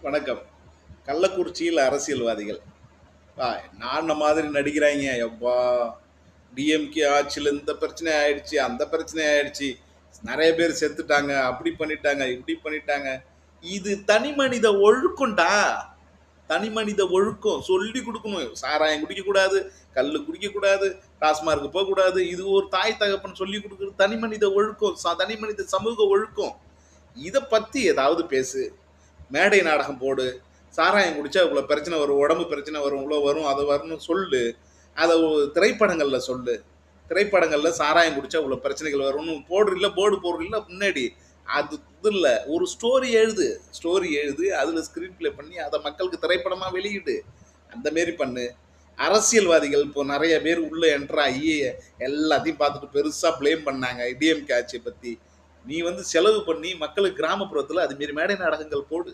வணக்கம். கள்ளக்குறிச்சியில் அரசியல்வாதிகள். நான மாதிரி நடிக்கிறாய்ங்க. யப்பா! டிஎம்கே ஆட்சியில இந்த பிரச்சனை ஆயிடுச்சு, அந்த பிரச்சனை ஆயிடுச்சு. நெறைய பேர் செத்துட்டாங்க. அப்படி பண்ணிட்டாங்க, இப்படி பண்ணிட்டாங்க. இது தனி மனித ஒழுக்கம்டா. தனி மனித ஒழுக்கம். சொல்லிக் குடுக்கணும். சாராயம் குடிக்கக்கூடாது, கள்ளு குடிக்கக்கூடாது, டாஸ்மார்க் போக்கூடாது. இது ஒரு தாய் தகப்பன் சொல்லிக் குடுக்குறது தனி மனித ஒழுக்கம். தனி மனித சமூக ஒழுக்கம். இத பத்தி ஏதாவது பேசு. மேடை நாடகம் போடு. சாராயம் குடிச்சா இவ்வளோ பிரச்சனை வரும், உடம்பு பிரச்சனை வரும், இவ்வளோ வரும், அது வரும்னு சொல்லு. அதை திரைப்படங்கள்ல சொல்லு. திரைப்படங்கள்ல சாராயம் குடிச்சா இவ்வளோ பிரச்சனைகள் வரும்னு போடுறில்ல, போர்டு போடுறில்ல முன்னாடி. அது இது இல்லை, ஒரு ஸ்டோரி எழுது. ஸ்டோரி எழுது, அதில் ஸ்கிரீன் பிளே பண்ணி அதை மக்களுக்கு திரைப்படமாக வெளியிடு. அந்த மாரி பண்ணு. அரசியல்வாதிகள் இப்போ நிறைய பேர் உள்ள என்ட்ரு ஆகி எல்லாத்தையும் பார்த்துட்டு பெருசாக ப்ளேம் பண்ணாங்க டிஎம்கே ஆட்சியை பற்றி. நீ வந்து செலவு பண்ணி மக்களுக்கு கிராமப்புறத்தில் அது மாரி மேடை நாடகங்கள் போடு.